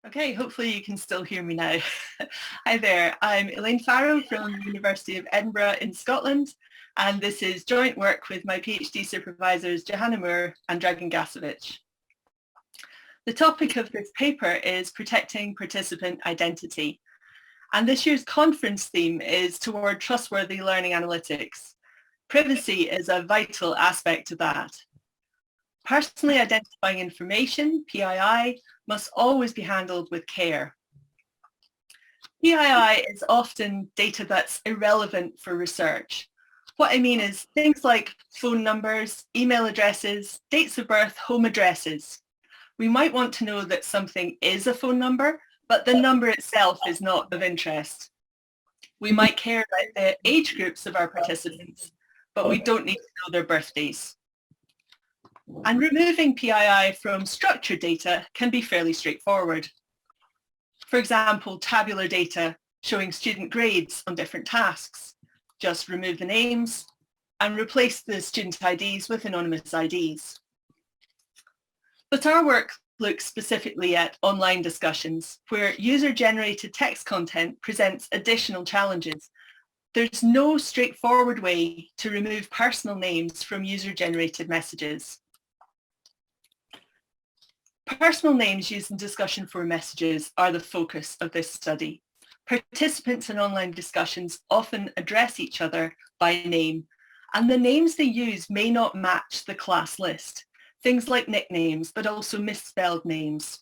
Okay, hopefully you can still hear me now. Hi there, I'm Elaine Farrow from the University of Edinburgh in Scotland, and this is joint work with my PhD supervisors Johanna Moore and Dragan Gasovic. The topic of this paper is protecting participant identity, and this year's conference theme is toward trustworthy learning analytics. Privacy is a vital aspect of that. Personally identifying information, PII, must always be handled with care. PII is often data that's irrelevant for research. What I mean is things like phone numbers, email addresses, dates of birth, home addresses. We might want to know that something is a phone number, but the number itself is not of interest. We might care about the age groups of our participants, but we don't need to know their birthdays. And removing PII from structured data can be fairly straightforward. For example, tabular data showing student grades on different tasks. Just remove the names and replace the student IDs with anonymous IDs. But our work looks specifically at online discussions where user-generated text content presents additional challenges. There's no straightforward way to remove personal names from user-generated messages. Personal names used in discussion forum messages are the focus of this study. Participants in online discussions often address each other by name, and the names they use may not match the class list. Things like nicknames, but also misspelled names.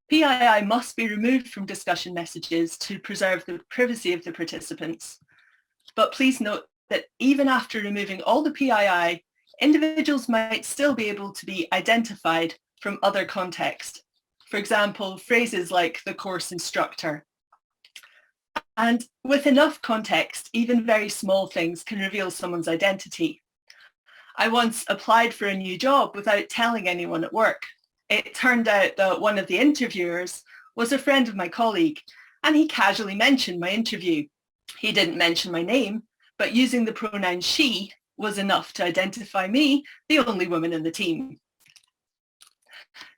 PII must be removed from discussion messages to preserve the privacy of the participants. But please note that even after removing all the PII, individuals might still be able to be identified from other context. For example, phrases like the course instructor. And with enough context, even very small things can reveal someone's identity. I once applied for a new job without telling anyone at work. It turned out that one of the interviewers was a friend of my colleague, and he casually mentioned my interview. He didn't mention my name, but using the pronoun she was enough to identify me, the only woman in the team.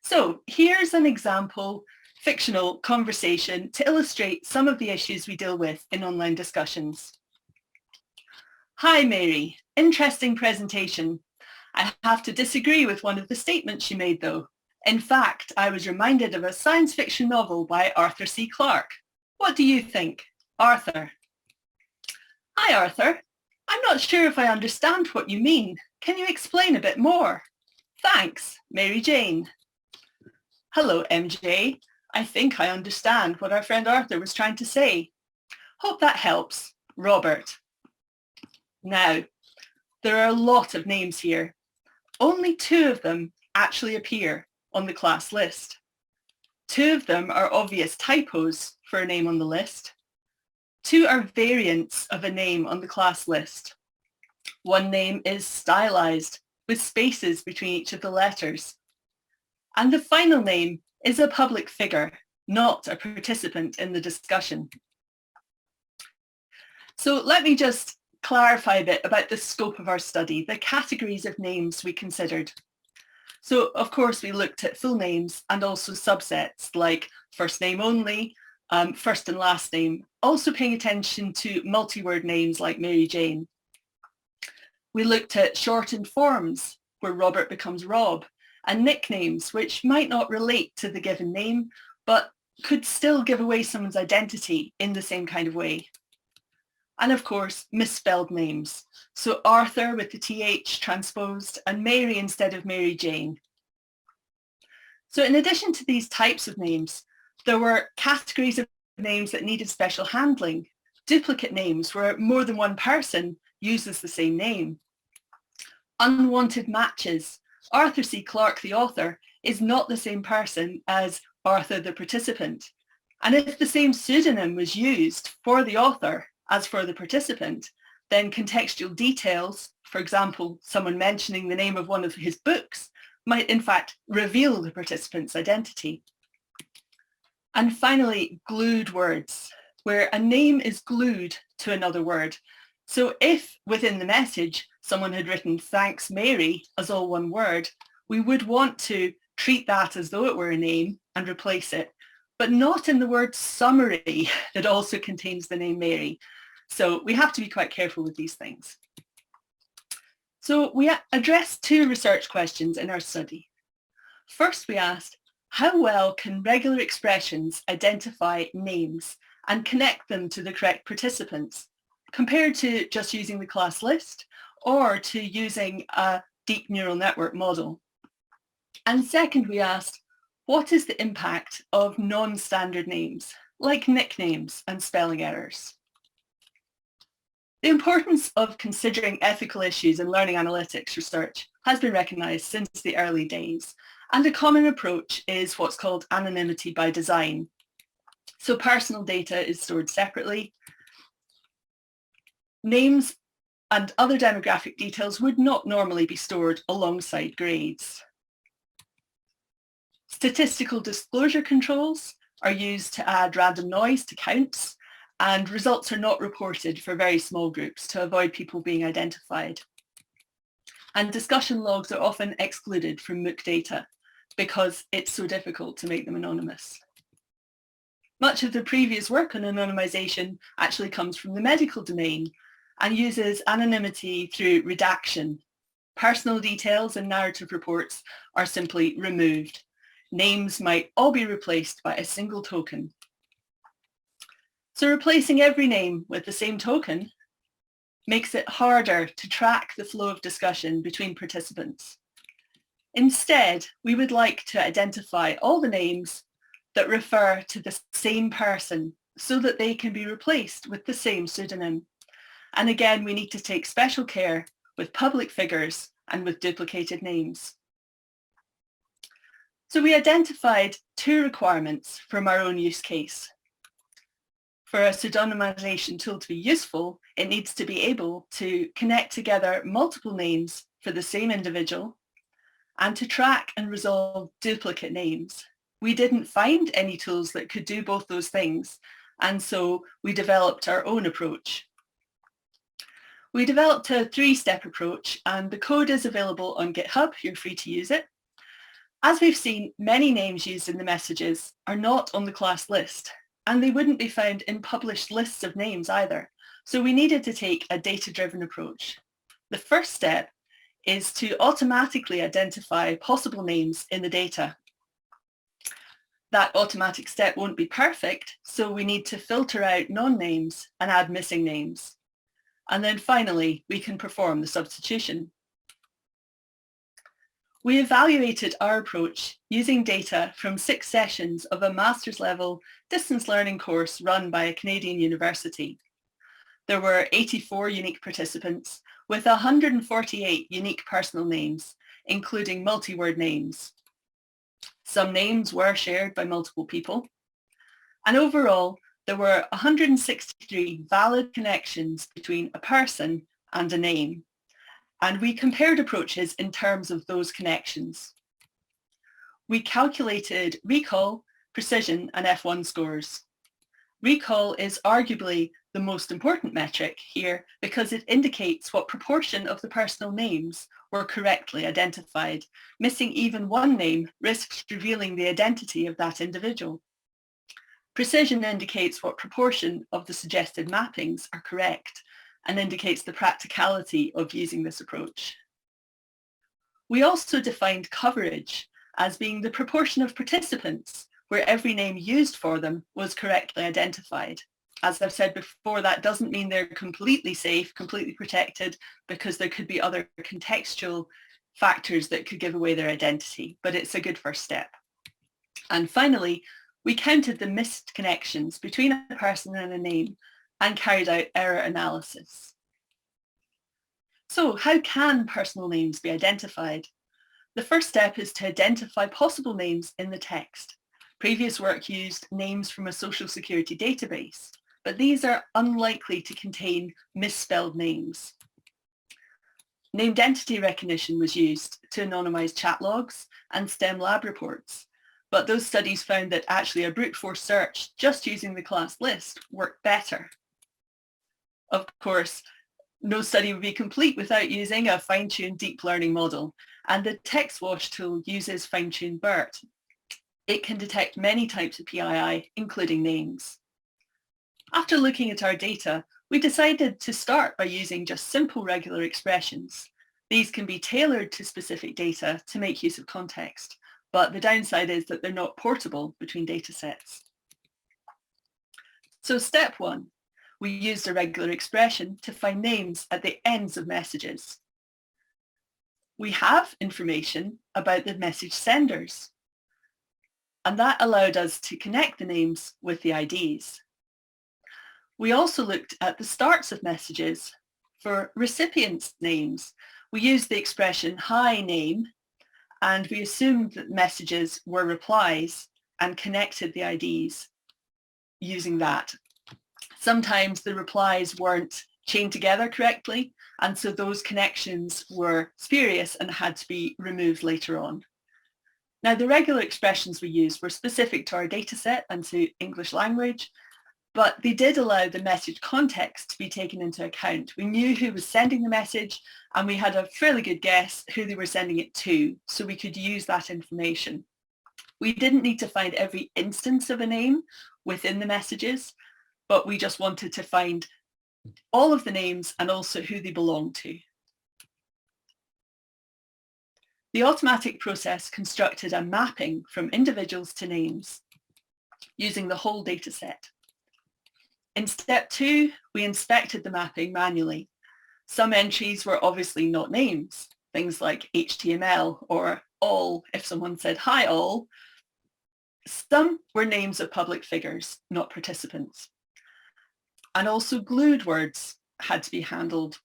So here's an example fictional conversation to illustrate some of the issues we deal with in online discussions. Hi, Mary. Interesting presentation. I have to disagree with one of the statements you made, though. In fact, I was reminded of a science fiction novel by Arthur C. Clarke. What do you think? Arthur. Hi, Arthur. I'm not sure if I understand what you mean. Can you explain a bit more? Thanks, Mary Jane. Hello, MJ. I think I understand what our friend Arthur was trying to say. Hope that helps. Robert. Now, there are a lot of names here. Only 2 of them actually appear on the class list. 2 of them are obvious typos for a name on the list. 2 are variants of a name on the class list. One name is stylized with spaces between each of the letters. And the final name is a public figure, not a participant in the discussion. So let me just clarify a bit about the scope of our study, the categories of names we considered. So of course we looked at full names and also subsets like first name only, first and last name, also paying attention to multi-word names like Mary Jane. We looked at shortened forms where Robert becomes Rob, and nicknames which might not relate to the given name but could still give away someone's identity in the same kind of way. And of course, misspelled names. So Arthur with the TH transposed and Mary instead of Mary Jane. So in addition to these types of names, there were categories of names that needed special handling, duplicate names where more than one person uses the same name. Unwanted matches. Arthur C. Clarke, the author, is not the same person as Arthur, the participant. And if the same pseudonym was used for the author as for the participant, then contextual details, for example, someone mentioning the name of one of his books, might in fact reveal the participant's identity. And finally, glued words, where a name is glued to another word. So if within the message someone had written thanks Mary as all one word, we would want to treat that as though it were a name and replace it, but not in the word summary that also contains the name Mary. So we have to be quite careful with these things. So we addressed two research questions in our study. First, we asked, how well can regular expressions identify names and connect them to the correct participants, compared to just using the class list or to using a deep neural network model? And second, we asked, what is the impact of non-standard names, like nicknames and spelling errors? The importance of considering ethical issues in learning analytics research has been recognised since the early days, and a common approach is what's called anonymity by design. So personal data is stored separately. Names and other demographic details would not normally be stored alongside grades. Statistical disclosure controls are used to add random noise to counts, and results are not reported for very small groups to avoid people being identified. And discussion logs are often excluded from MOOC data because it's so difficult to make them anonymous. Much of the previous work on anonymization actually comes from the medical domain and uses anonymity through redaction. Personal details and narrative reports are simply removed. Names might all be replaced by a single token. So replacing every name with the same token makes it harder to track the flow of discussion between participants. Instead, we would like to identify all the names that refer to the same person so that they can be replaced with the same pseudonym. And again, we need to take special care with public figures and with duplicated names. So we identified two requirements from our own use case. For a pseudonymization tool to be useful, it needs to be able to connect together multiple names for the same individual and to track and resolve duplicate names. We didn't find any tools that could do both those things, and so we developed our own approach. We developed a three-step approach, and the code is available on GitHub. You're free to use it. As we've seen, many names used in the messages are not on the class list, and they wouldn't be found in published lists of names either. So we needed to take a data-driven approach. The first step is to automatically identify possible names in the data. That automatic step won't be perfect, so we need to filter out non-names and add missing names. And then finally, we can perform the substitution. We evaluated our approach using data from 6 sessions of a master's level distance learning course run by a Canadian university. There were 84 unique participants with 148 unique personal names, including multi-word names. Some names were shared by multiple people. And overall, there were 163 valid connections between a person and a name. And we compared approaches in terms of those connections. We calculated recall, precision, and F1 scores. Recall is arguably the most important metric here because it indicates what proportion of the personal names were correctly identified. Missing even one name risks revealing the identity of that individual. Precision indicates what proportion of the suggested mappings are correct and indicates the practicality of using this approach. We also defined coverage as being the proportion of participants where every name used for them was correctly identified. As I've said before, that doesn't mean they're completely safe, completely protected, because there could be other contextual factors that could give away their identity, but it's a good first step. And finally, we counted the missed connections between a person and a name and carried out error analysis. So how can personal names be identified? The first step is to identify possible names in the text. Previous work used names from a social security database, but these are unlikely to contain misspelled names. Named entity recognition was used to anonymize chat logs and STEM lab reports, but those studies found that actually a brute force search just using the class list worked better. Of course, No study would be complete without using a fine-tuned deep learning model, and the text wash tool uses fine-tuned BERT. It can detect many types of PII, including names. After looking at our data, we decided to start by using just simple regular expressions. These can be tailored to specific data to make use of context, but the downside is that they're not portable between data sets. So step one, we used a regular expression to find names at the ends of messages. We have information about the message senders, and that allowed us to connect the names with the IDs. We also looked at the starts of messages. For recipients' names, we used the expression hi name, and we assumed that messages were replies and connected the IDs using that. Sometimes the replies weren't chained together correctly, and so those connections were spurious and had to be removed later on. Now, the regular expressions we used were specific to our data set and to English language, but they did allow the message context to be taken into account. We knew who was sending the message, and we had a fairly good guess who they were sending it to, so we could use that information. We didn't need to find every instance of a name within the messages, but we just wanted to find all of the names and also who they belong to. The automatic process constructed a mapping from individuals to names using the whole data set. In step two, we inspected the mapping manually. Some entries were obviously not names, things like HTML or all, if someone said hi all. Some were names of public figures, not participants. And also glued words had to be handled.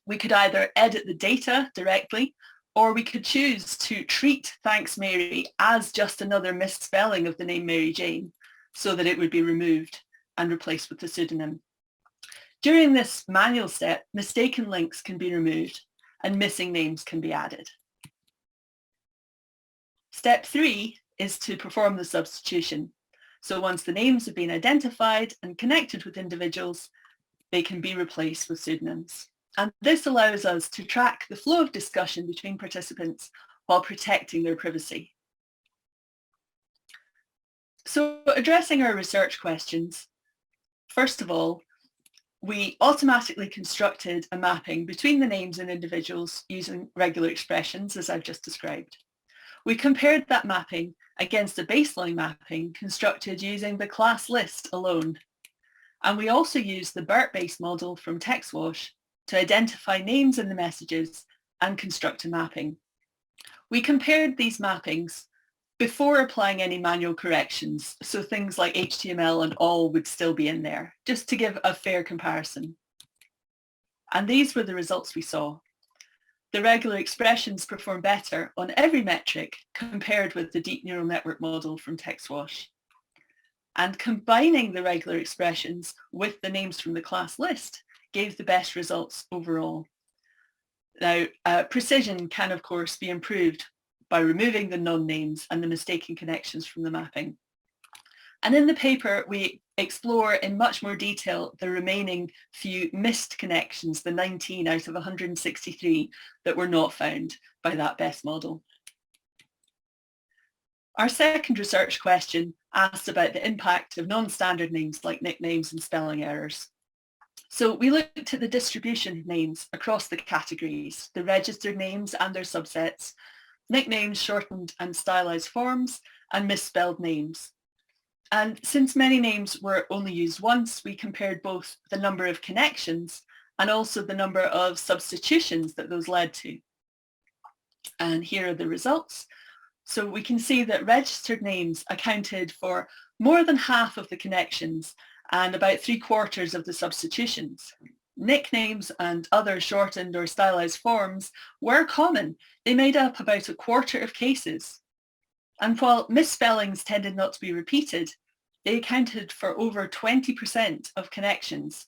We could either edit the data directly, or we could choose to treat Thanks Mary as just another misspelling of the name Mary Jane, so that it would be removed and replaced with the pseudonym. During this manual step, mistaken links can be removed and missing names can be added. Step three is to perform the substitution. So once the names have been identified and connected with individuals, they can be replaced with pseudonyms. And this allows us to track the flow of discussion between participants while protecting their privacy. So addressing our research questions, first of all, we automatically constructed a mapping between the names and individuals using regular expressions, as I've just described. We compared that mapping against a baseline mapping constructed using the class list alone. And we also used the BERT-based model from TextWash to identify names in the messages and construct a mapping. We compared these mappings before applying any manual corrections, so things like HTML and all would still be in there, just to give a fair comparison. And these were the results we saw. The regular expressions perform better on every metric compared with the deep neural network model from TextWash. And combining the regular expressions with the names from the class list gave the best results overall. Now, precision can, of course, be improved by removing the non-names and the mistaken connections from the mapping. And in the paper, we explore in much more detail the remaining few missed connections, the 19 out of 163 that were not found by that best model. Our second research question asked about the impact of non-standard names like nicknames and spelling errors. So we looked at the distribution of names across the categories, the registered names and their subsets, nicknames, shortened and stylized forms, and misspelled names. And since many names were only used once, we compared both the number of connections and also the number of substitutions that those led to. And here are the results. So we can see that registered names accounted for more than half of the connections and about 3/4 of the substitutions. Nicknames and other shortened or stylized forms were common. They made up about 1/4 of cases. And while misspellings tended not to be repeated, they accounted for over 20% of connections,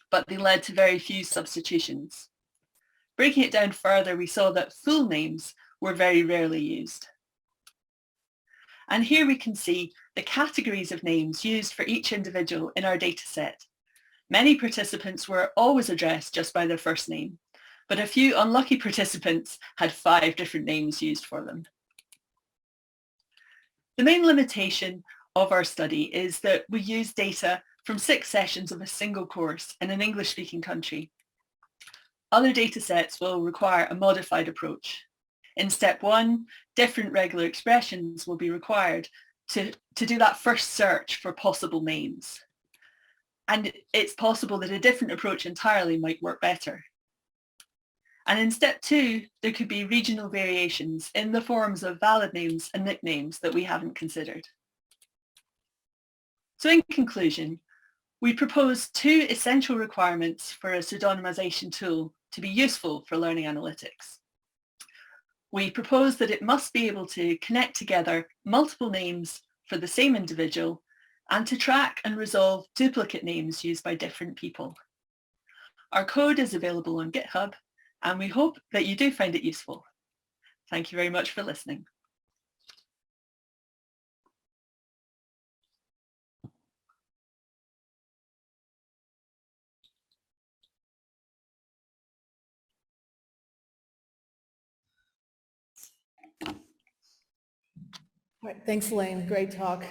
but they led to very few substitutions. Breaking it down further, we saw that full names were very rarely used. And here we can see the categories of names used for each individual in our data set. Many participants were always addressed just by their first name, but a few unlucky participants had 5 different names used for them. The main limitation of our study is that we use data from 6 sessions of a single course in an English-speaking country. Other data sets will require a modified approach. In step 1, different regular expressions will be required to do that first search for possible names. And it's possible that a different approach entirely might work better. And in step 2, there could be regional variations in the forms of valid names and nicknames that we haven't considered. So in conclusion, we propose 2 essential requirements for a pseudonymization tool to be useful for learning analytics. We propose that it must be able to connect together multiple names for the same individual and to track and resolve duplicate names used by different people. Our code is available on GitHub, and we hope that you do find it useful. Thank you very much for listening. All right, thanks, Elaine. Great talk.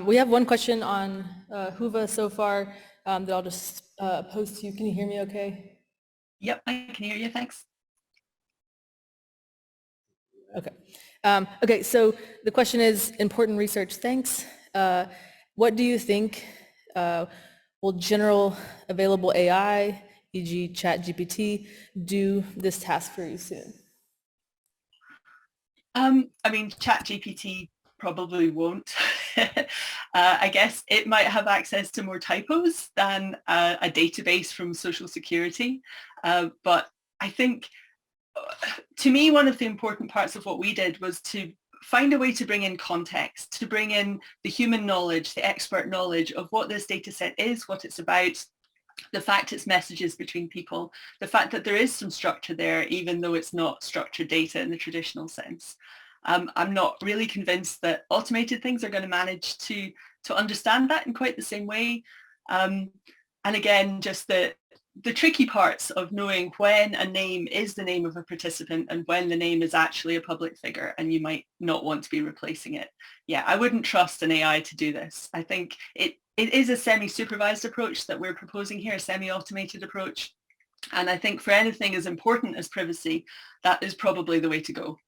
We have one question on Whova so far that I'll just post to you. Can you hear me okay? Yep, I can hear you, thanks. Okay. Okay, so the question is, important research, thanks. What do you think will general available AI, e.g. ChatGPT, do this task for you soon? I mean, ChatGPT probably won't. I guess it might have access to more typos than a database from Social Security. But I think, to me, one of the important parts of what we did was to find a way to bring in context, to bring in the human knowledge, the expert knowledge of what this data set is, what it's about, the fact it's messages between people, the fact that there is some structure there, even though it's not structured data in the traditional sense. I'm not really convinced that automated things are going to manage to understand that in quite the same way. And again, just the tricky parts of knowing when a name is the name of a participant and when the name is actually a public figure and you might not want to be replacing it. Yeah, I wouldn't trust an AI to do this. I think it is a semi-supervised approach that we're proposing here, a semi-automated approach. And I think for anything as important as privacy, that is probably the way to go.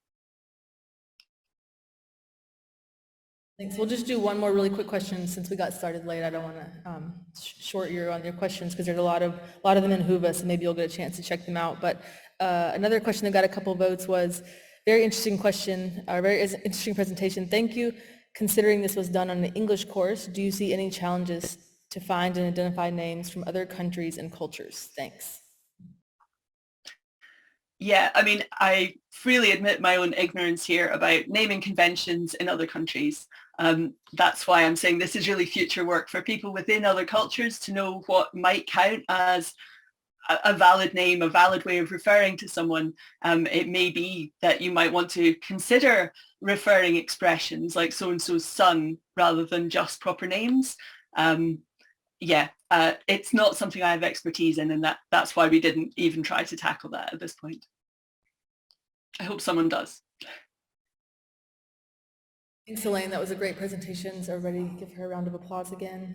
Thanks. We'll just do one more really quick question since we got started late. I don't want to short you on your questions because there's a lot of them in Whova, so maybe you'll get a chance to check them out. But another question that got a couple votes was, very interesting question, or very interesting presentation. Thank you. Considering this was done on an English course, do you see any challenges to find and identify names from other countries and cultures? Thanks. Yeah, I mean, I freely admit my own ignorance here about naming conventions in other countries. That's why I'm saying this is really future work for people within other cultures to know what might count as a valid name, a valid way of referring to someone. It may be that you might want to consider referring expressions like so-and-so's son rather than just proper names. It's not something I have expertise in, and that's why we didn't even try to tackle that at this point. I hope someone does. Thanks, Elaine. That was a great presentation. So everybody give her a round of applause again.